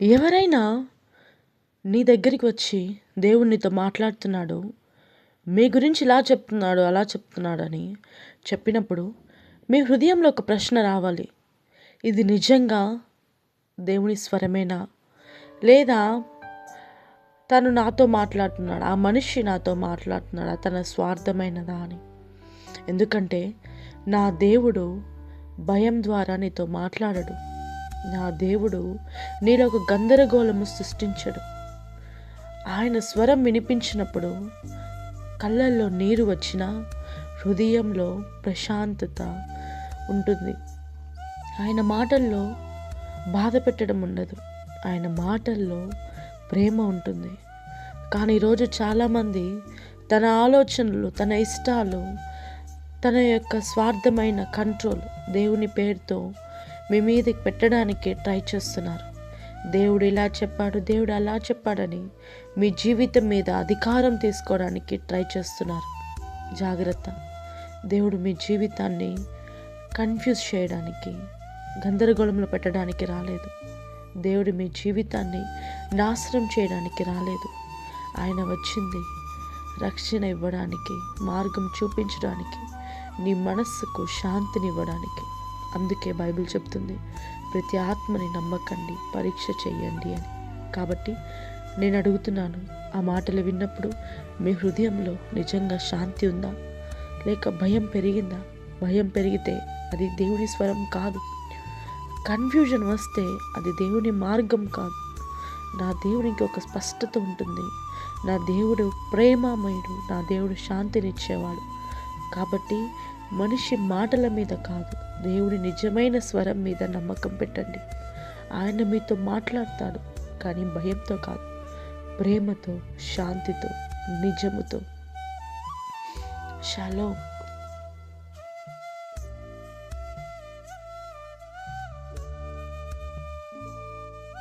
ఎవరైనా నీ దగ్గరికి వచ్చి దేవుడు నీతో మాట్లాడుతున్నాడు, మీ గురించి ఇలా చెప్తున్నాడు, అలా చెప్తున్నాడని చెప్పినప్పుడు మీ హృదయంలో ఒక ప్రశ్న రావాలి. ఇది నిజంగా దేవుని స్వరమేనా? లేదా తను నాతో మాట్లాడుతున్నాడా? ఆ మనిషి నాతో మాట్లాడుతున్నాడా? తన స్వార్థమైనదా అని. ఎందుకంటే నా దేవుడు భయం ద్వారా నీతో మాట్లాడడు. నా దేవుడు నీలో ఒక గందరగోళము సృష్టించడు. ఆయన స్వరం వినిపించినప్పుడు కళ్ళల్లో నీరు వచ్చినా హృదయంలో ప్రశాంతత ఉంటుంది. ఆయన మాటల్లో బాధ పెట్టడం ఉండదు. ఆయన మాటల్లో ప్రేమ ఉంటుంది. కానీ ఈరోజు చాలామంది తన ఆలోచనలు, తన ఇష్టాలు, తన యొక్క స్వార్థమైన కంట్రోల్ దేవుని పేరుతో మీ మీదకి పెట్టడానికి ట్రై చేస్తున్నారు. దేవుడు ఇలా చెప్పాడు, దేవుడు అలా చెప్పాడని మీ జీవితం మీద అధికారం తీసుకోవడానికి ట్రై చేస్తున్నారు. జాగ్రత్త. దేవుడు మీ జీవితాన్ని కన్ఫ్యూజ్ చేయడానికి, గందరగోళంలో పెట్టడానికి రాలేదు. దేవుడు మీ జీవితాన్ని నాశనం చేయడానికి రాలేదు. ఆయన వచ్చింది రక్షణ ఇవ్వడానికి, మార్గం చూపించడానికి, నీ మనస్సుకు శాంతినివ్వడానికి. అందుకే బైబిల్ చెప్తుంది, ప్రతి ఆత్మని నమ్మకండి, పరీక్ష చెయ్యండి అని. కాబట్టి నేను అడుగుతున్నాను, ఆ మాటలు విన్నప్పుడు మీ హృదయంలో నిజంగా శాంతి ఉందా? లేక భయం పెరిగిందా? భయం పెరిగితే అది దేవుని స్వరం కాదు. కన్ఫ్యూజన్ వస్తే అది దేవుని మార్గం కాదు. నా దేవునికి ఒక స్పష్టత ఉంటుంది. నా దేవుడు ప్రేమమయుడు, నా దేవుడు శాంతినిచ్చేవాడు. కాబట్టి మనిషి మాటల మీద కాదు, దేవుడి నిజమైన స్వరం మీద నమ్మకం పెట్టండి. ఆయన మీతో మాట్లాడతాడు, కానీ భయంతో కాదు, ప్రేమతో, శాంతితో, నిజముతో. షాలోమ్.